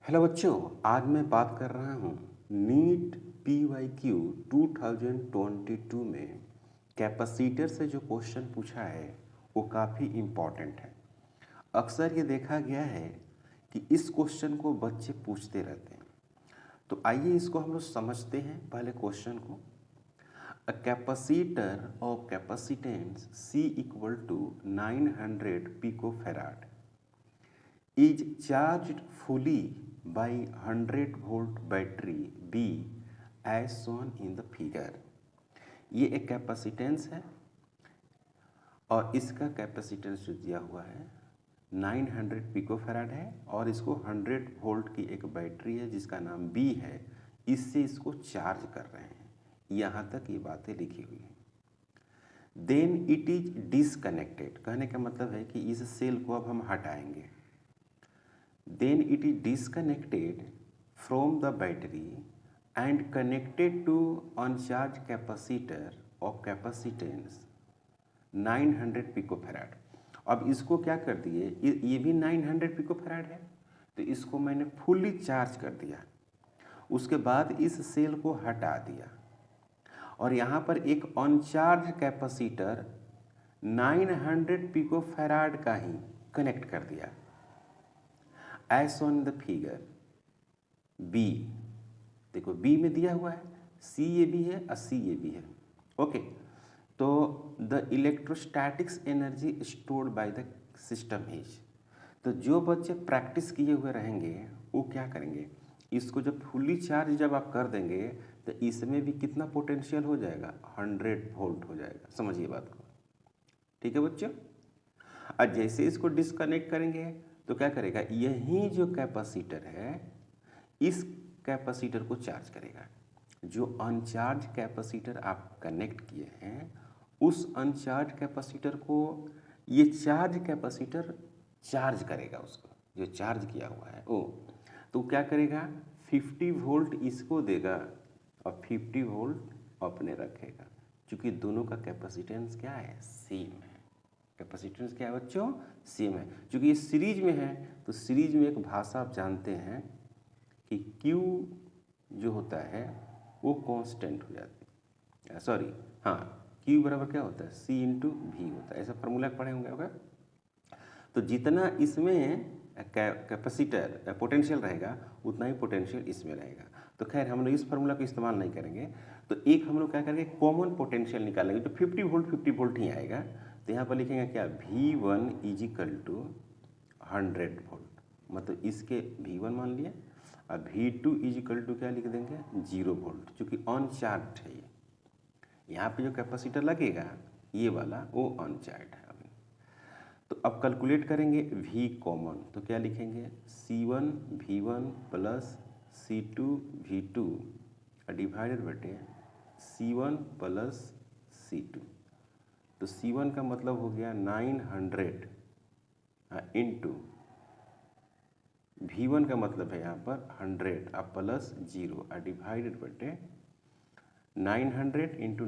Hello बच्चों, आज मैं बात कर रहा हूँ नीट PYQ 2022 में कैपेसिटर से जो क्वेश्चन पूछा है वो काफ़ी इम्पॉर्टेंट है। अक्सर ये देखा गया है कि इस क्वेश्चन को बच्चे पूछते रहते हैं। तो आइए इसको हम लोग समझते हैं पहले क्वेश्चन को। A capacitor of capacitance C equal to 900 picofarad is charged fully by 100 volt battery B as shown in the figure। ये एक कैपेसिटेंस है और इसका कैपेसिटेंस जो दिया हुआ है 900 पिकोफैराड है और इसको 100 वोल्ट की एक बैटरी है जिसका नाम B है, इससे इसको चार्ज कर रहे हैं। यहाँ तक ये बातें लिखी हुई हैं। देन इट इज डिसकनेक्टेड, कहने का मतलब है कि इस सेल को अब हम हटाएंगे। Then it is disconnected from the battery and connected to uncharged capacitor of capacitance 900 picofarad. अब इसको क्या कर दिए, ये भी 900 पिकोफैराड है, तो इसको मैंने फुल्ली चार्ज कर दिया। उसके बाद इस सेल को हटा दिया और यहाँ पर एक अनचार्ज कैपेसिटर 900 पिकोफैराड का ही कनेक्ट कर दिया as on the figure B. देखो बी में दिया हुआ है सी ये भी है और सी ये भी है। ओके, तो the electrostatics energy stored by the system is. तो जो बच्चे प्रैक्टिस किए हुए रहेंगे वो क्या करेंगे, इसको जब फुल्ली चार्ज जब आप कर देंगे तो इसमें भी कितना पोटेंशियल हो जाएगा, 100 वोल्ट हो जाएगा। समझिए बात को, ठीक है बच्चों। और जैसे इसको डिस्कनेक्ट करेंगे तो क्या करेगा, यही जो कैपेसिटर है इस कैपेसिटर को चार्ज करेगा। जो अनचार्ज कैपेसिटर आप कनेक्ट किए हैं उस अनचार्ज कैपेसिटर को ये चार्ज कैपेसिटर चार्ज करेगा, उसको जो चार्ज किया हुआ है वो। तो क्या करेगा, 50 वोल्ट इसको देगा और 50 वोल्ट अपने रखेगा, क्योंकि दोनों का कैपेसिटेंस क्या है, सेम है। कैपेसिटेंस क्या है बच्चों, सेम है। क्योंकि ये सीरीज में है तो सीरीज में एक भाषा आप जानते हैं कि Q जो होता है वो कांस्टेंट हो जाती है, सॉरी हाँ, Q बराबर क्या होता है, C इंटू V होता है। ऐसा फार्मूला पढ़े होंगे होगा। तो जितना इसमें कैपेसिटर पोटेंशियल रहेगा उतना ही पोटेंशियल इसमें रहेगा। तो खैर हम लोग इस फार्मूला को इस्तेमाल नहीं करेंगे। तो एक हम लोग क्या करेंगे, कॉमन पोटेंशियल निकालेंगे जो 50 वोल्ट ही आएगा। तो यहाँ पर लिखेंगे क्या, V1 इजिकल टू 100 वोल्ट, मतलब इसके V1 मान लिया और V2 इजिकल टू क्या लिख देंगे, 0 वोल्ट, चूँकि अनचार्ज है। यहाँ पे जो कैपेसिटर लगेगा ये वाला वो अनचार्ज है। तो अब कैलकुलेट करेंगे V कॉमन, तो क्या लिखेंगे, C1 V1 plus C2 V2 divided बटे C1 प्लस C2। तो C1 का मतलब हो गया 900 इंटू V1 का मतलब है यहाँ पर 100 अब प्लस 0 डिवाइडेड बटे 900 इंटू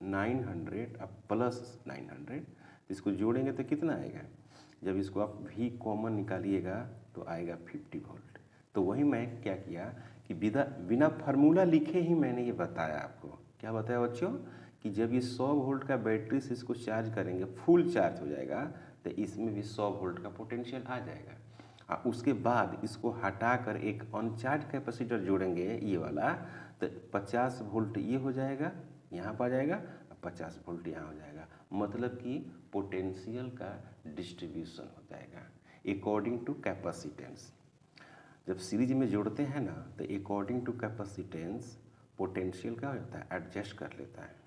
900 अब प्लस 900। इसको जोड़ेंगे तो कितना आएगा, जब इसको आप V कॉमन निकालिएगा तो आएगा 50 वोल्ट। तो वही मैं क्या किया कि बिना फार्मूला लिखे ही मैंने ये बताया आपको। क्या बताया बच्चों, कि जब ये 100 वोल्ट का बैटरी से इसको चार्ज करेंगे, फुल चार्ज हो जाएगा, तो इसमें भी 100 वोल्ट का पोटेंशियल आ जाएगा। और उसके बाद इसको हटाकर एक अनचार्ज कैपेसिटर जोड़ेंगे ये वाला, तो 50 वोल्ट ये हो जाएगा, यहाँ पर आ जाएगा, 50 वोल्ट यहाँ हो जाएगा। मतलब कि पोटेंशियल का डिस्ट्रीब्यूशन हो जाएगा अकॉर्डिंग टू कैपेसिटेंस। जब सीरीज में जोड़ते हैं ना तो अकॉर्डिंग टू कैपेसिटेंस पोटेंशियल क्या होता है, एडजस्ट कर लेता है।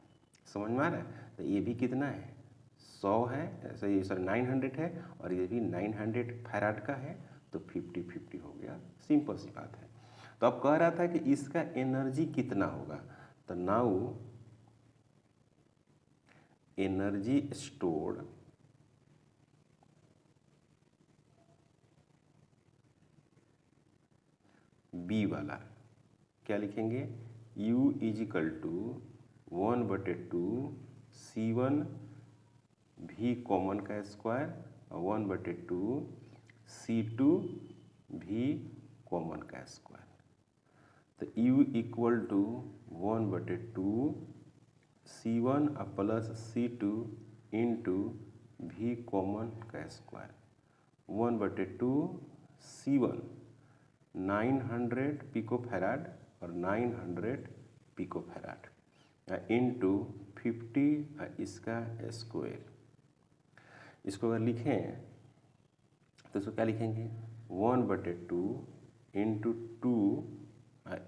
समझ में आ रहा है। तो ये भी कितना है, 100 है, ऐसे ये सर 900 है और ये भी 900 फैराड का है, तो 50-50 हो गया। सिंपल सी बात है। तो अब कह रहा था कि इसका एनर्जी कितना होगा, तो नाउ एनर्जी स्टोर्ड बी वाला क्या लिखेंगे, U is equal to 1/2 C1 V common का स्क्वायर और 1/2 C2 भी कॉमन का स्क्वायर, तो U equal to 1/2 C1 plus C2 into भी कॉमन का स्क्वायर 1/2 C1 900 पिकोफैराड और 900 पिकोफैराड इंटू 50 इसका स्क्वायर। इसको अगर लिखें तो इसको क्या लिखेंगे 1/2 इंटू 2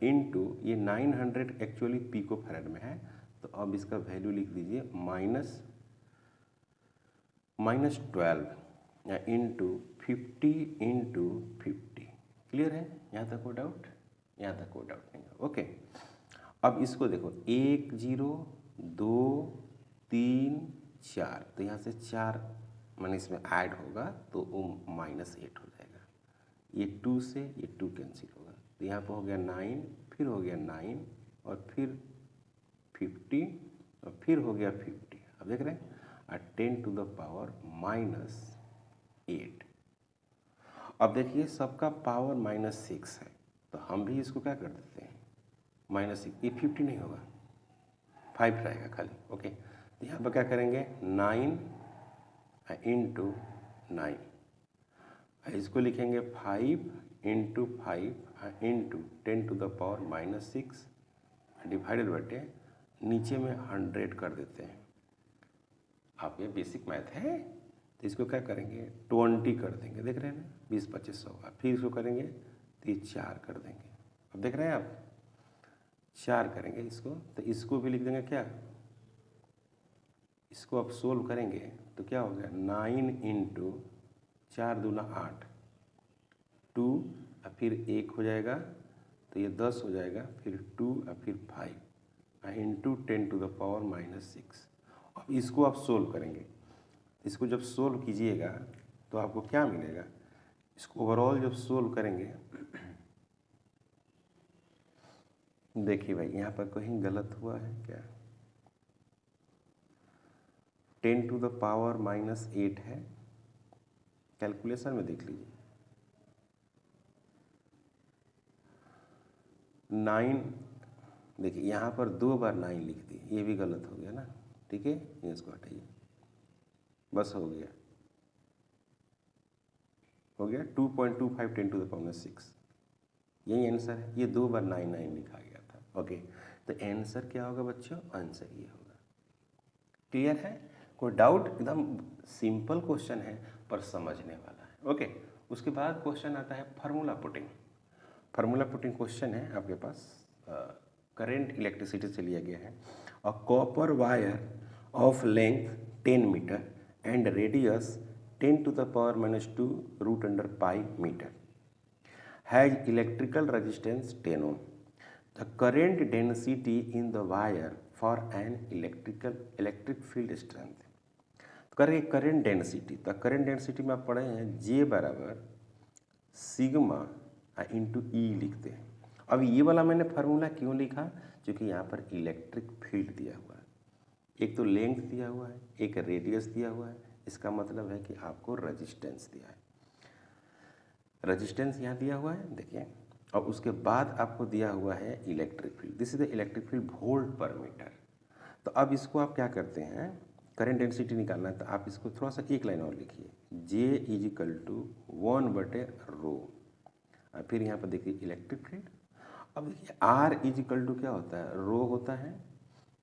इंटू ये 900 एक्चुअली पिकोफैराड में है, तो अब इसका वैल्यू लिख दीजिए -12 इंटू 50 इंटू 50। क्लियर है? यहाँ तक कोई डाउट? यहाँ तक कोई डाउट नहीं है। ओके, अब इसको देखो 1 0 2 3 4, तो यहाँ से 4 मैंने इसमें ऐड होगा तो वो -8 हो जाएगा। ये 2 से ये 2 कैंसिल होगा, तो यहाँ पर हो गया 9, फिर हो गया 9 और फिर 50 और फिर हो गया 50। अब देख रहे हैं 10 टू द पावर -8। अब देखिए सबका पावर -6 है, तो हम भी इसको क्या कर देते हैं -6। ये 50 नहीं होगा, 5 रहेगा खाली। ओके, तो यहाँ पर क्या करेंगे 9 इंटू 9, इसको लिखेंगे 5 into 5 into 10 to the power -6 divided बटे नीचे में 100 कर देते हैं। आप ये बेसिक मैथ है, तो इसको क्या करेंगे 20 कर देंगे। देख रहे हैं ना 20 25 होगा, फिर इसको करेंगे तो ये 4 कर देंगे। अब देख रहे हैं आप 4 करेंगे इसको, तो इसको भी लिख देंगे क्या, इसको आप सोल्व करेंगे तो क्या हो गया 9 इंटू 4 दूना 8 2 और फिर 1 हो जाएगा, तो ये 10 हो जाएगा, फिर 2 और फिर 5 इंटू 10 टू द पावर -6। अब इसको आप सोल्व करेंगे, इसको जब सोल्व कीजिएगा तो आपको क्या मिलेगा, इसको ओवरऑल जब सोल्व करेंगे, देखिए भाई यहाँ पर कहीं गलत हुआ है क्या, 10 टू द पावर -8 है, कैलकुलेशन में देख लीजिए 9, देखिए यहाँ पर 2 बार 9 लिख दी, ये भी गलत हो गया ना। ठीक है, ये इसको हटाइए, बस हो गया 2.25 10 टू द पावर -6, यही आंसर है। ये 2 बार 9 लिखा गया था। ओके, तो आंसर क्या होगा बच्चों, आंसर ये होगा। क्लियर है? कोई डाउट? एकदम सिंपल क्वेश्चन है पर समझने वाला है। ओके, उसके बाद क्वेश्चन आता है formula putting. Formula putting question है आपके पास, करंट इलेक्ट्रिसिटी से लिया गया है। A copper wire of length 10 metre and radius 10 to the power -2 √π metre has electrical resistance 10 ohm. The current density in the wire for an electric field strength. करें current density, तो current density में आप पढ़े हैं J बराबर sigma into ई लिखते हैं। अब ये वाला मैंने फार्मूला क्यों लिखा, क्योंकि यहाँ पर इलेक्ट्रिक फील्ड दिया हुआ है, एक तो लेंथ दिया हुआ है, एक रेडियस दिया हुआ है, इसका मतलब है कि आपको रेजिस्टेंस दिया है। रेजिस्टेंस यहाँ दिया हुआ है देखिए, और उसके बाद आपको दिया हुआ है electric field. This is the electric field volt पर मीटर। तो अब इसको आप क्या करते हैं, करंट डेंसिटी निकालना है, तो आप इसको थोड़ा सा एक लाइन और लिखिए, J = 1/ρ। फिर यहाँ पर देखिए इलेक्ट्रिक फील्ड। अब देखिए R = क्या होता है, ρ होता है,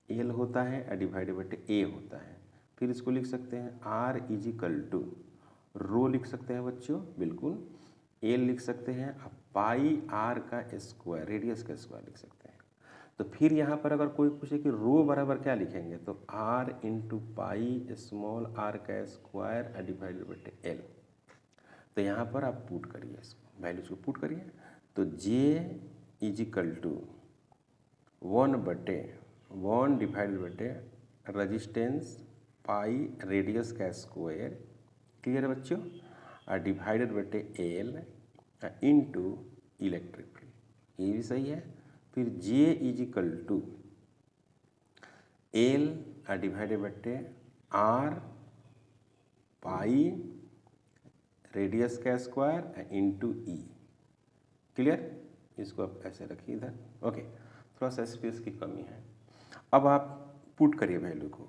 L होता है, डिवाइडेड बटे A होता है। फिर इसको लिख सकते हैं R = ρ लिख सकते हैं बच्चों, बिल्कुल। L लिख सकते हैं, अब πr का स्क्वायर, रेडियस का स्क्वायर लिख सकते हैं। तो फिर यहाँ पर अगर कोई पूछे कि ρ बराबर क्या लिखेंगे, तो R × πr का स्क्वायर डिवाइडेड बटे L। तो यहाँ पर आप पुट करिए, इसको वैल्यूज को पुट करिए, तो J = 1/1 डिवाइडेड बटे रेजिस्टेंस पाई रेडियस का स्क्वायर, क्लियर है बच्चों, डिवाइडेड बटे L इंटू इलेक्ट्रिक फील्ड, ये भी सही है। फिर J = L डिवाइडेड बटे R पाई रेडियस का स्क्वायर इंटू ई। क्लियर? इसको आप ऐसे रखिए इधर। ओके, थोड़ा सा स्पेस की कमी है। अब आप पुट करिए वैल्यू को,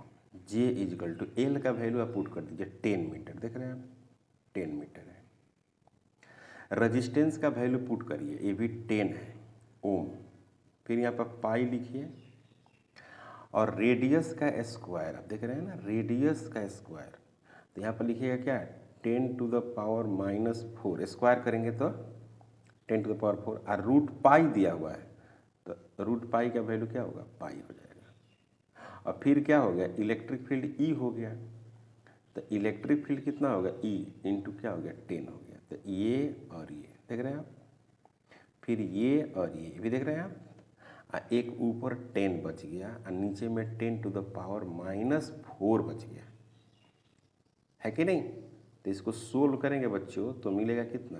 J इजिकल टू एल का वैल्यू आप पुट कर दीजिए 10 मीटर। देख रहे हैं आप, 10 मीटर है। रजिस्टेंस का वैल्यू पुट करिए, ये भी 10 है ओम। फिर यहाँ पर पाई लिखिए, और रेडियस का स्क्वायर आप देख रहे हैं ना, रेडियस का स्क्वायर, तो यहाँ पर लिखिएगा क्या, 10 टू द पावर -4। स्क्वायर करेंगे तो 10 टू द पावर 4, और रूट पाई दिया हुआ है, तो रूट पाई का वैल्यू क्या होगा, पाई हो जाएगा। और फिर क्या हो गया, इलेक्ट्रिक फील्ड ई हो गया, तो इलेक्ट्रिक फील्ड कितना होगा, ई इंटू क्या हो गया, 10 हो गया। तो ये और ये देख रहे हैं आप, फिर ये और ये भी देख रहे हैं आप, एक ऊपर 10 बच गया और नीचे में 10 टू द पावर -4 बच गया, है कि नहीं। तो इसको सोल्व करेंगे बच्चों तो मिलेगा कितना,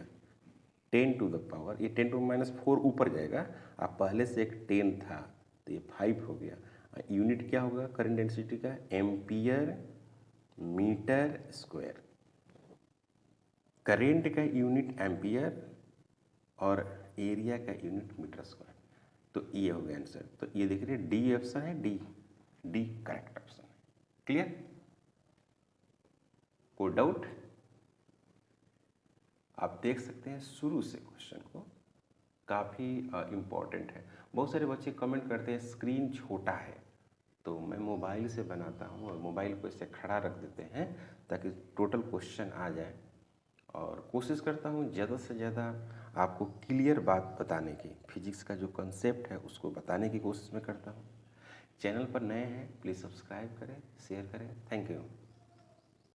10 टू द पावर, ये 10 टू -4 ऊपर जाएगा, अब पहले से एक 10 था तो ये 5 हो गया। यूनिट क्या होगा करंट डेंसिटी का, एम्पियर मीटर स्क्वायर। करेंट का यूनिट एम्पियर और एरिया का यूनिट मीटर स्क्वायर। तो ये हो गया आंसर। तो ये देख रहे डी ऑप्शन है, डी करेक्ट ऑप्शन है। क्लियर? कोई डाउट? आप देख सकते हैं शुरू से क्वेश्चन को, काफ़ी इम्पॉर्टेंट है। बहुत सारे बच्चे कमेंट करते हैं स्क्रीन छोटा है, तो मैं मोबाइल से बनाता हूँ और मोबाइल को इससे खड़ा रख देते हैं ताकि टोटल क्वेश्चन आ जाए, और कोशिश करता हूँ ज़्यादा से ज़्यादा आपको क्लियर बात बताने की, फिजिक्स का जो कंसेप्ट है उसको बताने की कोशिश में करता हूँ। चैनल पर नए हैं प्लीज़ सब्सक्राइब करें, शेयर करें। Thank you.